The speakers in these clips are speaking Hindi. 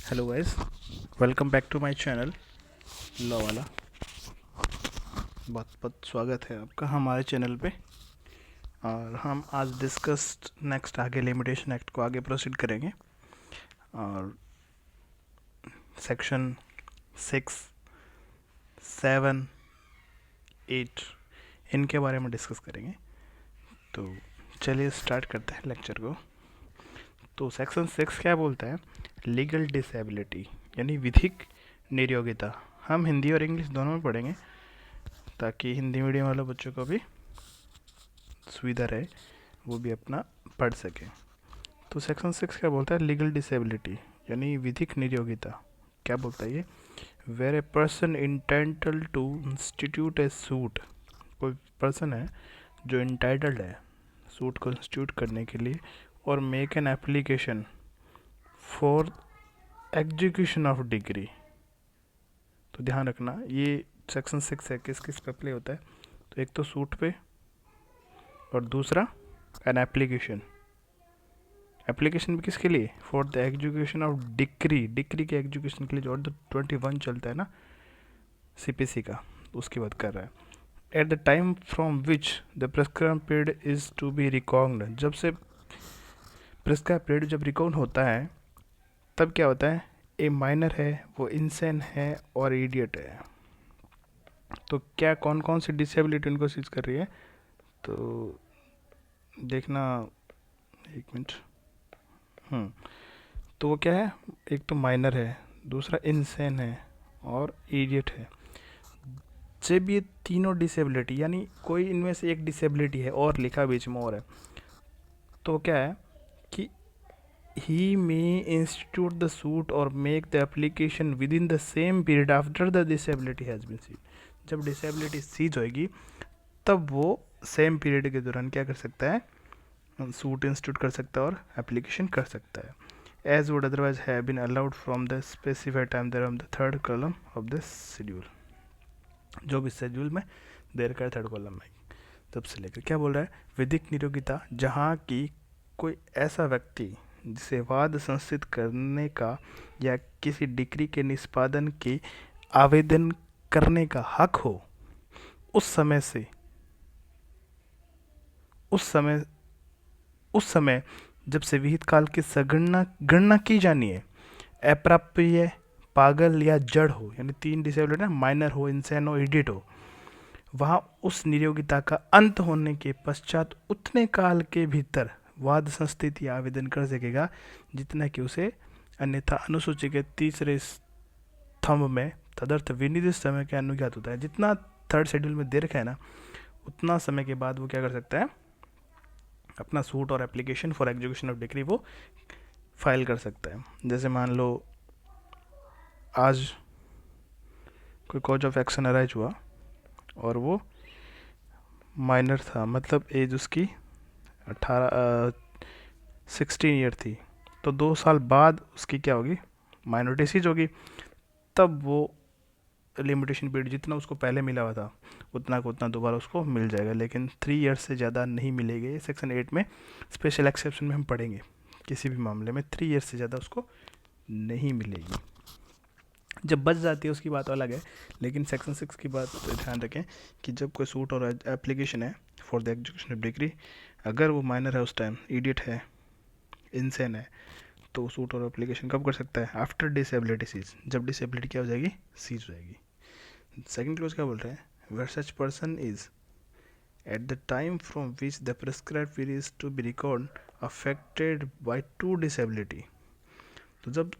Hello guys, welcome back to my channel law वाला। बहुत बहुत स्वागत है आपका हमारे चैनल पे। और हम आज डिस्कस्ड नेक्स्ट आगे लिमिटेशन एक्ट को आगे प्रोसीड करेंगे और सेक्शन 6, 7, 8 इनके बारे में डिस्कस करेंगे। तो चलिए स्टार्ट करते हैं लेक्चर को। तो सेक्शन 6 क्या बोलता है? लीगल डिसेबिलिटी यानी विधिक निर्योग्यता। हम हिंदी और इंग्लिश दोनों में पढ़ेंगे ताकि हिंदी मीडियम वाले बच्चों को भी सुविधा रहे, वो भी अपना पढ़ सके। तो सेक्शन 6 क्या बोलता है? लीगल डिसेबिलिटी यानी विधिक निर्योग्यता। क्या बोलता है ये? Where a person entitled to institute a suit, कोई पर्सन है जो इंटाइटल्ड है सूट को इंस्टीट्यूट करने के लिए, और make an application for execution of degree. तो ध्यान रखना ये सेक्शन 6 है, किस किस पे अप्लाई होता है? तो एक तो सूट पे, और दूसरा एन एप्लीकेशन। एप्लीकेशन भी किसके लिए? For the execution of decree. Decree के एग्जीक्यूशन के लिए जो ऑर्डर 21 चलता है ना सीपीसी का, उसकी बात कर रहा है। At the time from which the prescribe period is to be recognised, जब से प्रेस्क्राइब पीरियड जब रिकॉग्न होता है तब क्या होता है? ए माइनर है, वो इंसेन है और इडियट है। तो क्या कौन कौन सी डिसेबिलिटी उनको सीज कर रही है? तो देखना, एक मिनट। तो वो क्या है? एक तो माइनर है, दूसरा इंसेन है और इडियट है। जब ये तीनों डिसेबिलिटी यानी कोई इनमें से एक डिसेबिलिटी है और लिखा बीच में और है, तो क्या है कि he may institute the suit or make the application within the same period after the disability has been cease. जब डिसेबिलिटी सीज होएगी तब वो सेम पीरियड के दौरान क्या कर सकता है? सूट इंस्टीट्यूट कर सकता है और एप्लीकेशन कर सकता है, as would otherwise have been allowed from the specified time there on the third column of the schedule। जो भी शेड्यूल में दे रखा है थर्ड कॉलम में, तब से लेकर क्या बोल रहा है? विधिक नियोगिता, जहाँ की कोई ऐसा व्यक्ति जिसे वाद संस्थित करने का या किसी डिग्री के निष्पादन के आवेदन करने का हक हो, उस समय से उस समय जब से विहित काल की सगणना गणना की जानी है, अप्राप्य, पागल या जड़ हो, यानी तीन डिसेबिलिटी ना, माइनर हो, इंसेन हो, इडियट हो, वहाँ उस नियोगिता का अंत होने के पश्चात उतने काल के भीतर वाद संस्थिति आवेदन कर सकेगा जितना कि उसे अन्यथा अनुसूची के तीसरे स्तंभ में तदर्थ विनिर्दिष्ट समय के अनुज्ञात होता है। जितना थर्ड शेड्यूल में दे रखा है ना, उतना समय के बाद वो क्या कर सकता है? अपना सूट और application for execution of degree वो फाइल कर सकता है। जैसे मान लो आज कोई कॉज ऑफ एक्शन अराइज हुआ और वो माइनर था, मतलब एज उसकी 16 ईयर थी, तो 2 साल बाद उसकी क्या होगी? माइनॉरिटी सीज होगी। तब वो लिमिटेशन पीरियड जितना उसको पहले मिला हुआ था उतना को उतना दोबारा उसको मिल जाएगा, लेकिन 3 ईयर्स से ज़्यादा नहीं मिलेगी। सेक्शन 8 में स्पेशल एक्सेप्शन में हम पढ़ेंगे, किसी भी मामले में 3 ईयर्स से ज़्यादा उसको नहीं मिलेगी। जब बच जाती है उसकी बात अलग है, लेकिन सेक्शन 6 की बात तो ध्यान रखें कि जब कोई सूट और एप्लीकेशन है for the execution of degree, अगर वो माइनर है उस टाइम, इडियट है, इंसेन है, तो सूट और एप्लीकेशन कब कर सकता है? आफ्टर डिसेबिलिटी सीज, जब डिसेबिलिटी क्या हो जाएगी? सीज हो जाएगी। सेकंड क्लोज क्या बोल रहे हैं? Where such person is at the time from which the prescribe period is to be record affected by to disability. तो जब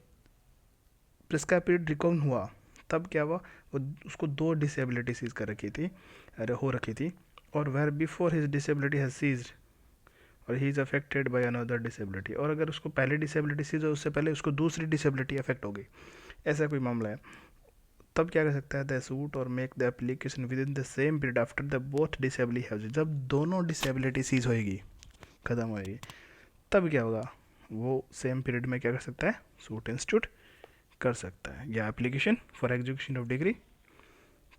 प्रिस्क्राइब पीरियड रिकॉर्ड हुआ तब क्या हुआ? वो उसको 2 डिसेबिलिटी सीज कर रखी थी, अरे हो रखी थी, or where before his disability has ceased और he is affected by another disability, और अगर उसको पहले डिसेबिलिटी सीज हो उससे पहले उसको दूसरी डिसेबिलिटी अफेक्ट हो गई, ऐसा कोई मामला है, तब क्या कर सकता है? The suit or make the application within the same period after the both disability have, जब दोनों डिसेबिलिटी सीज होएगी, खत्म होएगी, तब क्या होगा? वो सेम पीरियड में क्या कर सकता है? सूट इंस्टीट्यूट कर सकता है या application for execution of degree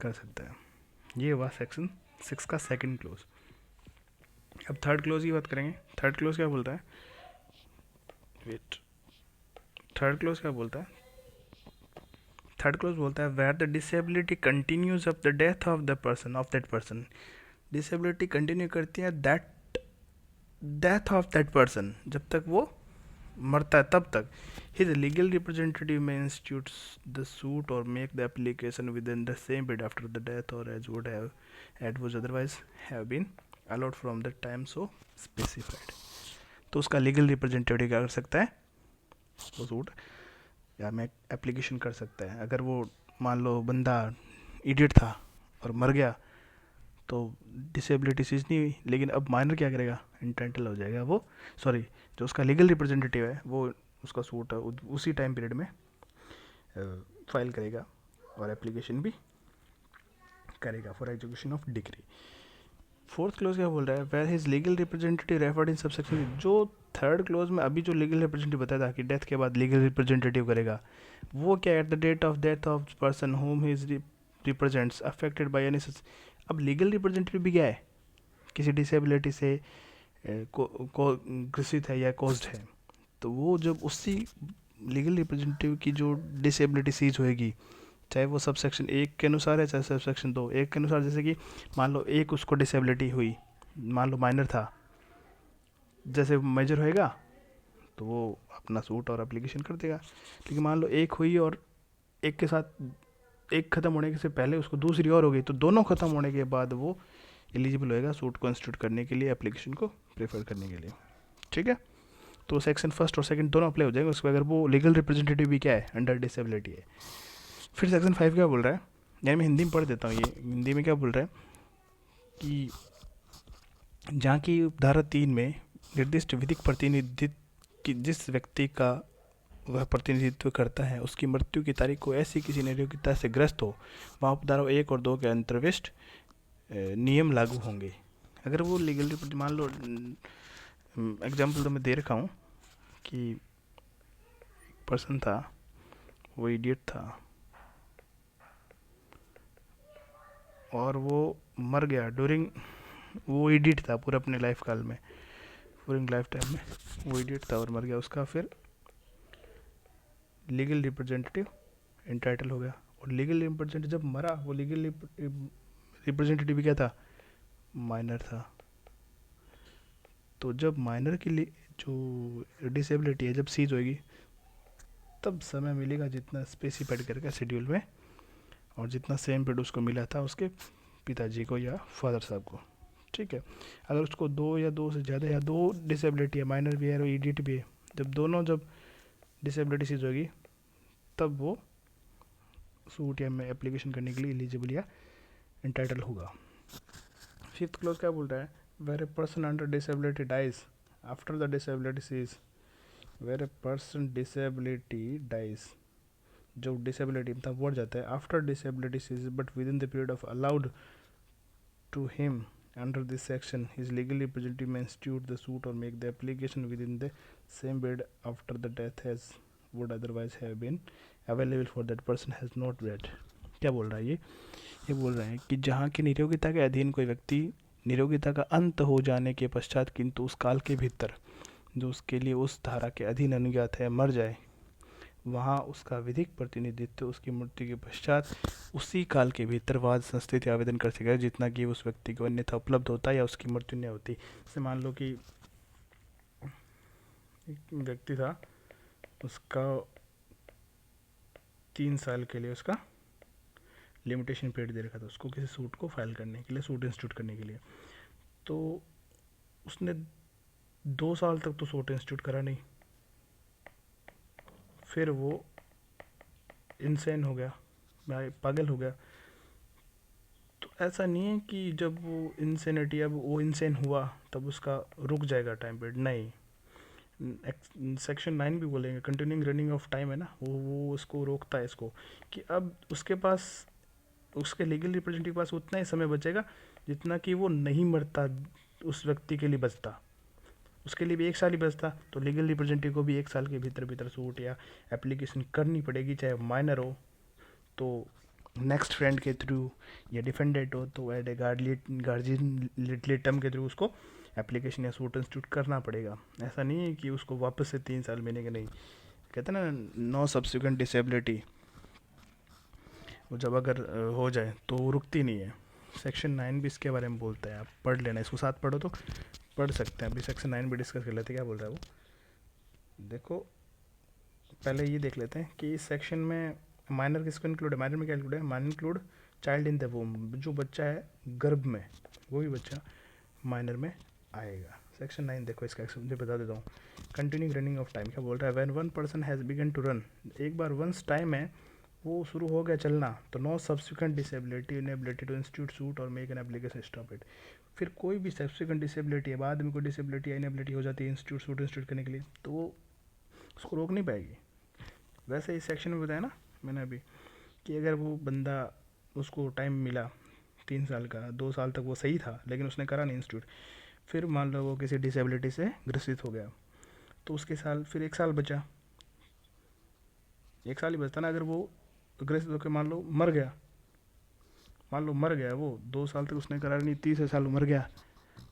कर सकता है। ये हुआ सेक्शन 6 का सेकंड क्लोज। अब थर्ड क्लोज की बात करेंगे। थर्ड क्लोज क्या बोलता है? वेट, थर्ड क्लोज क्या बोलता है? थर्ड क्लोज बोलता है where the disability continues of the death of the person of that person, disability continue करती है that death of that person, जब तक वो मरता है तब तक। His legal representative may institute the suit or make the application within the same period after the death और as would have at would otherwise have been allowed from the time so specified. तो उसका लीगल रिप्रेजेंटेटिव क्या कर सकता है, वो सूट या मैं एप्लीकेशन कर सकता है। अगर वो मान लो बंदा इडियट था और मर गया तो डिसेबिलिटी चीज़ नहीं हुई, लेकिन अब माइनर क्या करेगा, इंटेंटल हो जाएगा वो, सॉरी जो उसका लीगल रिप्रेजेंटेटिव है वो उसका सूट उसी टाइम पीरियड में फाइल करेगा और एप्लीकेशन भी करेगा for execution of degree. Fourth clause क्या बोल रहा है, where his legal representative referred in subsection, जो थर्ड क्लोज में अभी जो लीगल रिप्रेजेंटेटिव बताया था कि डेथ के बाद लीगल रिप्रेजेंटेटिव करेगा, वो क्या at the date of death of person whom his representatives affected by any such. अब लीगल रिप्रेजेंटेटिव भी क्या है, किसी डिसेबिलिटी से ग्रसित है या कॉज्ड है, तो वो जब उसी लीगल रिप्रेजेंटेटिव की जो डिसेबिलिटी सीज होएगी, चाहे वो सब सेक्शन 1 के अनुसार है चाहे सब सेक्शन 2 1 के अनुसार, जैसे कि मान लो एक उसको डिसेबिलिटी हुई, मान लो माइनर था, जैसे मेजर होएगा तो वो अपना सूट और एप्लीकेशन कर देगा। लेकिन मान लो एक हुई और एक के साथ एक ख़त्म होने से पहले उसको दूसरी और हो गई, तो दोनों ख़त्म होने के बाद वो एलिजिबल होएगा सूट को इंस्टीट्यूट करने के लिए, एप्लीकेशन को प्रेफर करने के लिए। ठीक है, तो सेक्शन फर्स्ट और सेकंड दोनों अप्लाई हो जाएंगे उसके, अगर वो लीगल रिप्रेजेंटेटिव भी क्या है, अंडर डिसेबिलिटी है। फिर सेक्शन 5 क्या बोल रहा है, यानी मैं हिंदी में पढ़ देता हूँ, ये हिंदी में क्या बोल रहा है कि जहाँ की धारा 3 में निर्दिष्ट विधिक प्रतिनिधित्व कि जिस व्यक्ति का वह प्रतिनिधित्व करता है उसकी मृत्यु की तारीख को ऐसी किसी नियोक्ता से ग्रस्त हो, वहाँ धारा 1 और 2 के अंतर्विष्ट नियम लागू होंगे। अगर वो लीगल मान लो एग्जाम्पल तो मैं दे रखा हूँ कि एक पर्सन था, वो इडियट था और वो मर गया ड्यूरिंग, वो इडियट था पूरा अपने लाइफ काल में, पूरी लाइफ टाइम में वो इडियट था और मर गया, उसका फिर लीगल रिप्रेजेंटेटिव इंटाइटल हो गया। और लीगल रिप्रेजेंटेटिव जब मरा, वो लीगल रिप्रेजेंटेटिव क्या था, माइनर था। तो जब माइनर की जो डिसेबिलिटी है जब सीज होएगी, तब समय मिलेगा जितना स्पेसिफाइड करके शेड्यूल में, और जितना सेम पीरियड उसको मिला था उसके पिताजी को या फादर साहब को। ठीक है, अगर उसको 2 या 2 से ज़्यादा या 2 डिसेबिलिटी है, माइनर भी है और इडियट भी है, जब दोनों जब डिसेबिलिटी सीज होगी तब वो सूट या में एप्लीकेशन करने के लिए एलिजिबल या इंटाइटल होगा। फिफ्थ क्लोज क्या बोल रहा है, where a person under disability dies after the disability cease, where a person disability dies, जो डिसेबिलिटी मतलब बढ़ जाता है after disability cease but within the period of allowed to him under this section his legal representative may institute the suit or make the application within the same period after the death as would otherwise have been available for that person has not read। क्या बोल रहा है ये बोल रहे हैं कि जहाँ की निरोगिता के अधीन कोई व्यक्ति निरोगिता का अंत हो जाने के पश्चात किंतु उस काल के भीतर जो उसके लिए उस धारा के अधीन अनुज्ञात है मर जाए, वहाँ उसका विधिक प्रतिनिधित्व उसकी मृत्यु के पश्चात उसी काल के भीतर वाद संस्थित आवेदन कर सकेगा जितना कि उस व्यक्ति को अन्यथा उपलब्ध होता है या उसकी मृत्यु नहीं होती। जैसे मान लो कि एक व्यक्ति था, उसका 3 साल के लिए उसका लिमिटेशन पीरियड दे रखा था उसको किसी सूट को फाइल करने के लिए, सूट इंस्टीट्यूट करने के लिए, तो उसने 2 साल तक तो सूट इंस्टीट्यूट करा नहीं, फिर वो इंसेन हो गया, पागल हो गया। तो ऐसा नहीं है कि जब वो इंसेनिटी, अब वो इंसेन हुआ तब उसका रुक जाएगा टाइम पीरियड, नहीं। सेक्शन 9 भी बोलेंगे कंटिन्यूइंग रनिंग ऑफ टाइम है ना, वो उसको रोकता है इसको कि अब उसके पास, उसके लीगल रिप्रेजेंटेटिव के पास उतना ही समय बचेगा जितना कि वो नहीं मरता, उस व्यक्ति के लिए बचता, उसके लिए भी 1 साल ही बचता, तो लीगल रिप्रेजेंटेटिव को भी 1 साल के भीतर भीतर सूट या एप्लीकेशन करनी पड़ेगी, चाहे माइनर हो तो नेक्स्ट फ्रेंड के थ्रू या डिफेंडेंट हो तो एड ए गार्जियन लिटम के थ्रू उसको एप्लीकेशन या सूट इंस्टीट्यूट करना पड़ेगा। ऐसा नहीं है कि उसको वापस से 3 साल मिलेंगे, नहीं। कहते हैं ना, नो सब्सिक्वेंट डिसेबिलिटी वो जब अगर हो जाए तो वो रुकती नहीं है। सेक्शन 9 भी इसके बारे में बोलता है, आप पढ़ लेना, इसको साथ पढ़ो तो पढ़ सकते हैं। अभी सेक्शन 9 भी डिस्कस कर लेते हैं, क्या बोल रहा है वो। देखो पहले ये देख लेते हैं कि इस सेक्शन में माइनर किसको इंक्लूड है। माइनर में क्या इंक्लूड है, minor include child in the वूम, जो बच्चा है गर्भ में, वो भी बच्चा माइनर में आएगा। सेक्शन 9 देखो, इसका मुझे बता देता हूँ। कंटिन्यूइंग रनिंग ऑफ टाइम क्या बोल रहा है, when one person has begun to run, एक बार वंस टाइम है वो शुरू हो गया चलना, तो no subsequent disability inability to institute suit or make an application stop it. फिर कोई भी सब्सिक्वेंट डिसेबिलिटी है, बाद में कोई डिसेबिलिटी या इनएबिलिटी हो जाती है इंस्टीट्यूट सूट इंस्टीट्यूट करने के लिए, तो वो उसको रोक नहीं पाएगी। वैसे इस सेक्शन में बताया ना मैंने अभी कि अगर वो बंदा, उसको टाइम मिला 3 साल का, 2 साल तक वो सही था लेकिन उसने करा नहीं इंस्टीट्यूट, फिर मान लो वो किसी डिसेबिलिटी से ग्रसित हो गया, तो उसके साल फिर 1 साल बचा, 1 साल ही बचता ना। अगर वो ग्रसित होकर मान लो मर गया वो, 2 साल तक उसने करा नहीं, 30 साल मर गया,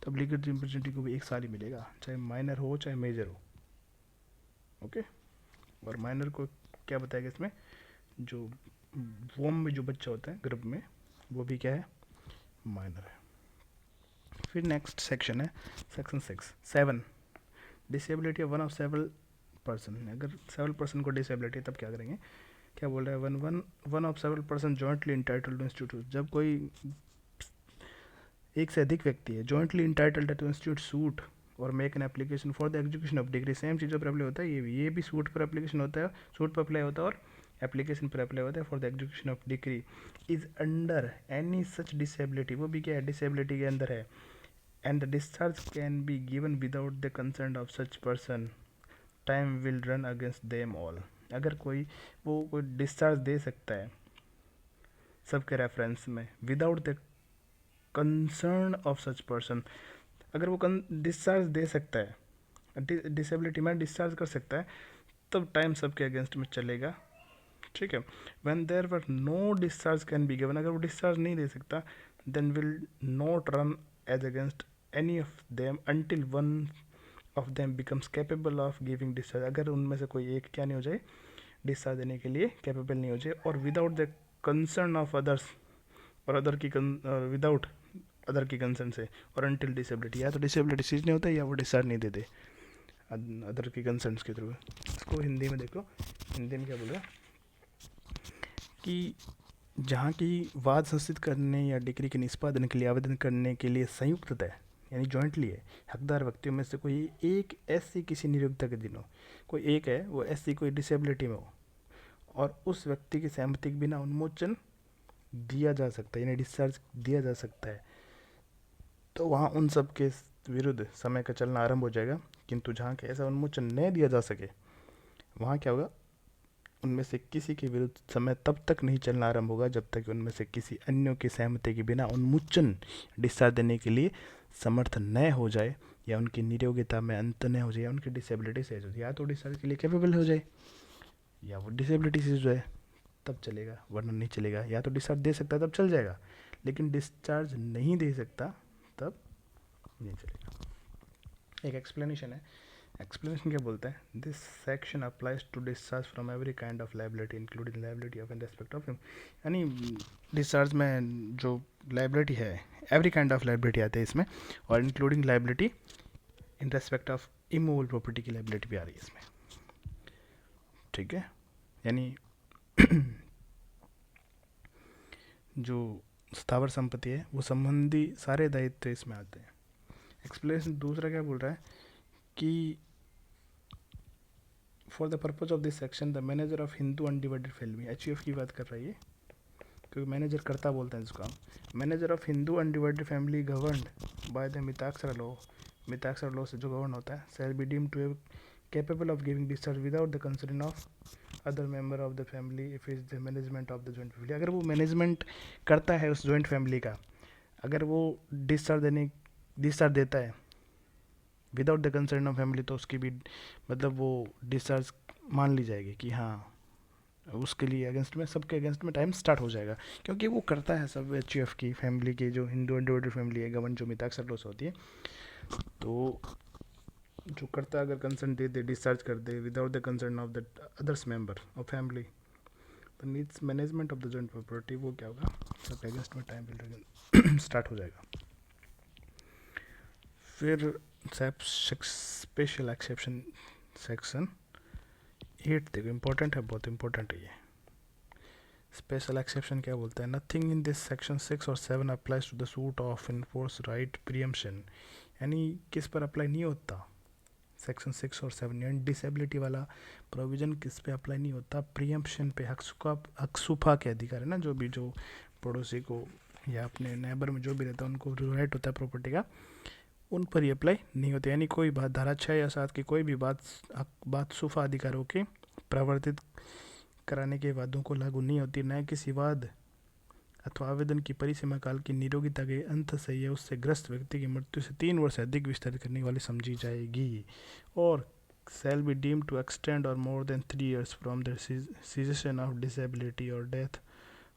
तब लीगल रिप्रेजेंटेटिव को भी 1 साल ही मिलेगा, चाहे माइनर हो चाहे मेजर हो। ओके, और माइनर को क्या बताएगा इसमें, जो वोम में जो बच्चा होता है गर्भ में, वो भी क्या है, माइनर है। फिर नेक्स्ट सेक्शन है section 7, disability of one of several person. अगर सेवरल पर्सन को डिसेबिलिटी तब क्या करेंगे, क्या बोल रहा है, one of several person jointly entitled to institute, जब कोई एक से अधिक व्यक्ति है jointly entitled to institute suit or make an application for the execution of decree, same चीज़ पर अप्लाई होता है, ये भी सूट पर एप्लीकेशन होता है, सूट पर अप्लाई होता है और एप्लीकेशन पर अप्लाई होता है for the execution of degree is under any such disability, वो भी क्या है, डिसेबिलिटी के अंदर है, and the discharge can be given without the consent of such person, time will run against them all. अगर कोई डिस्चार्ज दे सकता है सबके रेफरेंस में without the concern of such person, अगर वो डिस्चार्ज दे सकता है, डिसेबिलिटी में डिस्चार्ज कर सकता है, तब टाइम सबके अगेंस्ट में चलेगा। ठीक है, when there were no discharge can be given, अगर वो डिस्चार्ज नहीं दे सकता, then will not run as against any of them until one of them becomes capable of giving discharge, अगर उनमें से कोई एक क्या नहीं हो जाए, डिस्चार्ज देने के लिए कैपेबल नहीं हो जाए, और without the concern of others, और अदर की विदाउट अदर की कंसर्न से, और अनटिल डिसेबिलिटी, या तो डिसेबिलिटी चीज नहीं होता है या वो डिस्चार्ज नहीं देते अदर की कंसर्न के थ्रू। इसको हिंदी में देखो, हिंदी में क्या बोल रहा है कि जहाँ की वाद संस्थित करने या डिग्री के निष्पादन के लिए आवेदन करने के लिए संयुक्तता है, यानी जॉइंटली है, हकदार व्यक्तियों में से कोई एक एससी किसी नियोक्ता के दिन हो, कोई एक है वो एससी कोई डिसेबिलिटी में हो, और उस व्यक्ति की सहमति के बिना उन्मोचन दिया जा सकता है, यानी डिस्चार्ज दिया जा सकता है, तो वहाँ उन सब के विरुद्ध समय का चलना आरंभ हो जाएगा। किंतु जहाँ के ऐसा उन्मोचन नहीं दिया जा सके, वहाँ क्या होगा, उनमें से किसी के विरुद्ध समय तब तक नहीं चलना आरंभ होगा जब तक उनमें से किसी अन्यों की सहमति के बिना उन्मोचन डिस्चार्ज देने के लिए समर्थ न हो जाए, या उनकी निरोगिता में अंत न हो जाए, या उनकी डिसेबिलिटी से हो जाए, या तो डिस्चार्ज के लिए कैपेबल हो जाए या वो डिसेबिलिटी से हो जाए, तब चलेगा, वरना नहीं चलेगा। या तो डिस्चार्ज दे सकता है तब चल जाएगा, लेकिन डिस्चार्ज नहीं दे सकता तब नहीं चलेगा। एक एक्सप्लेनेशन है, एक्सप्लेनेशन क्या बोलता है, this section applies to discharge from every kind of liability including liability of in respect of him, यानी डिस्चार्ज में जो लाइबिलिटी है, एवरी काइंड ऑफ लाइबिलिटी आते हैं इसमें, और including liability in respect of immovable property की लाइबिलिटी भी आ रही है इसमें। ठीक है, यानी जो स्थावर संपत्ति है वो संबंधी सारे दायित्व इसमें आते हैं। एक्सप्लेनेशन दूसरा क्या बोल रहा है कि for the purpose of this section the manager of Hindu undivided family, HUF की बात कर रही है, क्योंकि मैनेजर करता बोलते हैं इसका, manager of Hindu undivided family governed by the Mitakshara law, Mitakshara law से जो गवर्न होता है, shall be deemed to have capable of giving discharge without the concern of other member of the family if is the management of the joint family, अगर वो मैनेजमेंट करता है उस जॉइंट फैमिली का, अगर वो डिस्चार्ज देता है without the concern of family, तो उसकी भी मतलब वो डिस्चार्ज मान ली जाएगी कि हाँ उसके लिए अगेंस्ट में, सबके अगेंस्ट में टाइम स्टार्ट हो जाएगा, क्योंकि वो करता है सब एचयूएफ की फैमिली की, जो हिंदू अनडिवाइडेड फैमिली है गवर्न जो मिताक्षर लॉ से होती है, तो जो करता है अगर कंसर्न दे डिस्चार्ज कर दे without the concern of the others member of family, the needs management of the joint property, वो क्या होगा, सबके अगेंस्ट में टाइम पीरियड स्टार्ट हो जाएगा। फिर स्पेशल एक्सेप्शन सेक्शन 8 देखो, इंपॉर्टेंट है, बहुत इंपॉर्टेंट है ये। स्पेशल एक्सेप्शन क्या बोलता है, नथिंग इन दिस सेक्शन 6 और 7 applies to the suit of enforce right preemption, यानी किस पर अप्लाई नहीं होता सेक्शन 6 और 7, यानी डिसेबिलिटी वाला प्रोविज़न किस पे अप्लाई नहीं होता, प्रीएम्पशन पे, हकसुफा के अधिकार है ना, जो भी जो पड़ोसी को या अपने नेबर में जो भी रहता है उनको जो राइट होता है प्रॉपर्टी का, उन पर ही अप्लाई नहीं होते। यानी कोई बात धारा 6 या 7 की कोई भी बात सुफा अधिकारों के प्रवर्तित कराने के वादों को लागू नहीं होती, न किसी वाद अथवा आवेदन की परिसीमा काल की निरोगिता के अंत से या उससे ग्रस्त व्यक्ति की मृत्यु से 3 वर्ष से अधिक विस्तारित करने वाली समझी जाएगी, और shall be deemed to extend or more than 3 years from the cessation of disability or death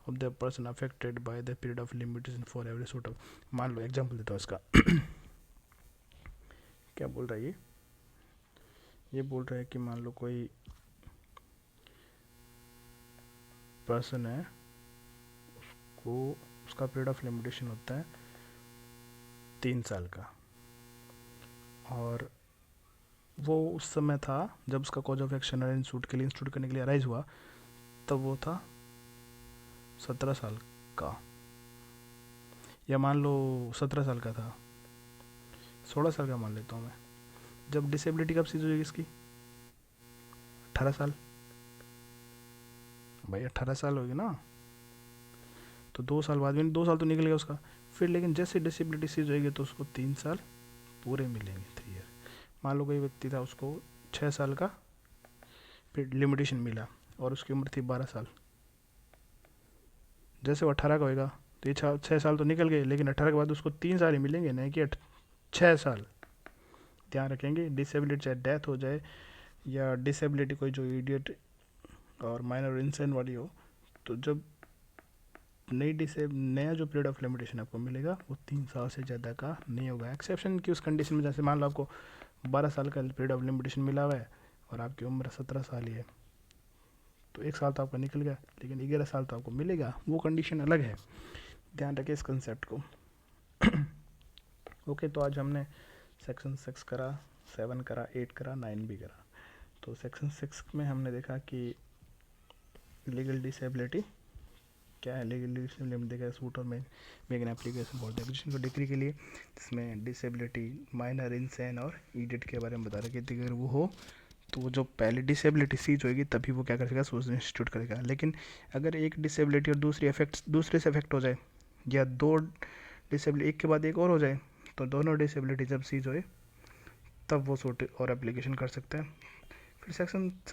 of the person affected by the period of limitation for every sort of। मान लो एग्जांपल देता हूँ इसका क्या बोल रहा है ये बोल रहा है कि मान लो कोई पर्सन है, उसको उसका पीरियड ऑफ लिमिटेशन होता है 3 साल का, और वो उस समय था जब उसका कॉज ऑफ एक्शन इंस्टीट्यूट के लिए इंस्टीट्यूट करने के लिए अराइज हुआ, तब वो था 17 साल का, या मान लो 17 साल का था, 16 साल का मान लेता हूँ मैं। जब डिसेबिलिटी कब सीज हो जाएगी इसकी, 18 साल, भाई 18 साल होगी ना, तो 2 साल बाद में 2 साल तो निकल गया उसका, फिर लेकिन जैसे डिसेबिलिटी सीज होगी तो उसको 3 साल पूरे मिलेंगे, 3 ईयर। मान लो कोई व्यक्ति था, उसको 6 साल का फिर लिमिटेशन मिला और उसकी उम्र थी 12 साल, जैसे वो 18 का होगा तो ये 6 साल तो निकल गए, लेकिन 18 के बाद उसको 3 साल ही मिलेंगे, नहीं कि 6 साल। ध्यान रखेंगे, डिसेबिलिटी चाहे डेथ हो जाए या डिसेबिलिटी कोई जो इडियट और माइनर इंसेंट वाली हो, तो जब नया जो पीरियड ऑफ लिमिटेशन आपको मिलेगा वो 3 साल से ज़्यादा का नहीं होगा। एक्सेप्शन की उस कंडीशन में, जैसे मान लो आपको 12 साल का पीरियड ऑफ लिमिटेशन मिला हुआ है और आपकी उम्र 17 साल ही है, तो 1 साल तो आपका निकल गया, लेकिन 11 साल तो आपको मिलेगा, वो कंडीशन अलग है। ध्यान रखें इस कंसेप्ट को। ओके, तो आज हमने सेक्शन 6 करा, 7 करा, 8 करा, 9 भी करा। तो सेक्शन 6 में हमने देखा कि लीगल डिसेबिलिटी क्या है, लीगल डिसेबिलिटी हमने देखा suit or make an application for the acquisition को डिग्री के लिए, जिसमें डिसेबिलिटी, माइनर, इंसेन और इडियट के बारे में बता रहे कि अगर वो हो तो वो जो पहले डिसेबिलिटी सीज होगी तभी वो क्या करेगा, सोच इंस्टीट्यूट करेगा। लेकिन अगर एक डिसेबिलिटी और दूसरे से अफेक्ट हो जाए, या 2 डिसेबिलिटी एक के बाद एक और हो जाए, तो दोनों डिसेबिलिटी जब सीज होए तब वो सूट और एप्लीकेशन कर सकता है। फिर सब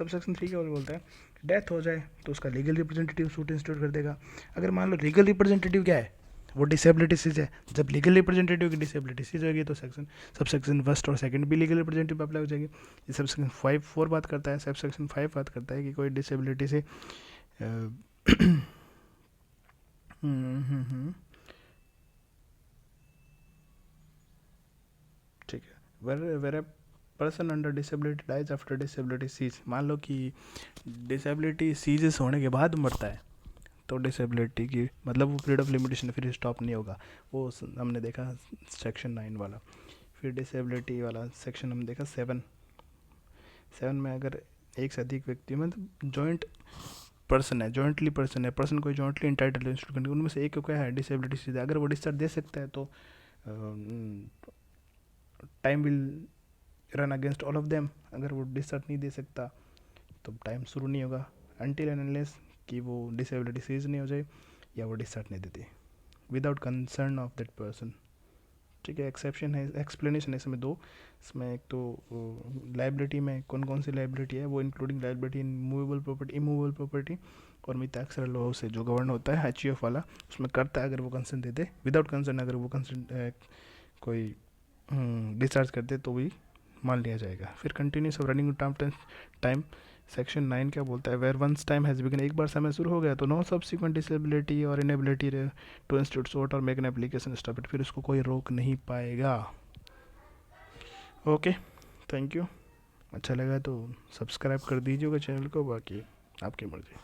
सेक्शन 3 क्या बोलता है, डेथ हो जाए तो उसका लीगल रिप्रेजेंटेटिव सूट इंस्टीट्यूट कर देगा। अगर मान लो लीगल रिप्रेजेंटेटिव क्या है, वो डिसेबिलिटी सीज है, जब लीगल रिप्रेजेंटेटिव की डिसेबिलिटी सीज होगी तो सब सेक्शन 1 और 2 भी लीगल रिप्रेजेंटेटिव अप्लाई हो जाएगी। ये सब सेक्शन 4 बात करता है, सब सेक्शन 5 बात करता है कि कोई डिसेबिलिटी से ठीक है, where person under disability dies after disability cease, मान लो कि डिसेबिलिटी सीजेस होने के बाद मरता है, तो डिसेबिलिटी की मतलब वो पीरियड ऑफ लिमिटेशन फिर स्टॉप नहीं होगा, वो हमने देखा सेक्शन 9 वाला। फिर डिसेबिलिटी वाला सेक्शन हमने देखा 7 में अगर एक से अधिक व्यक्ति मतलब जॉइंट पर्सन है, पर्सन कोई जॉइंटली इंटाइटल इंस्टीट्यूट करने, उनमें से एक को क्या है डिसेबिलिटी सीधे, अगर वो डिस्चार्ज दे सकता है तो time will run against all of them. अगर वो डिस्चार्ज नहीं दे सकता तो टाइम शुरू नहीं होगा अनटिल एंड अनलेस कि वो डिसेबिलिटी सीज नहीं हो जाए या वो डिस्चार्ज नहीं देती without concern of that person. ठीक है, एक्सेप्शन है, एक्सप्लेनेशन है इसमें 2। इसमें एक तो लाइबिलिटी में कौन कौन सी लाइबिलिटी है, वो including liability in movable property, immovable property और मिताक्षर लॉ से जो गवर्न होता है HUF वाला, उसमें करता है अगर वो कंसर्न दे दे, विदाउट कंसर्न अगर वो कंसर्न कोई डिस्चार्ज कर दे तो भी मान लिया जाएगा। फिर continuous of running time section 9 क्या बोलता है, where once time has begun, एक बार समय शुरू हो गया तो no subsequent disability or inability to institute suit or make an application stop it, फिर उसको कोई रोक नहीं पाएगा। Okay, thank you. अच्छा लगा तो सब्सक्राइब कर दीजिएगा चैनल को, बाकी आपकी मर्जी।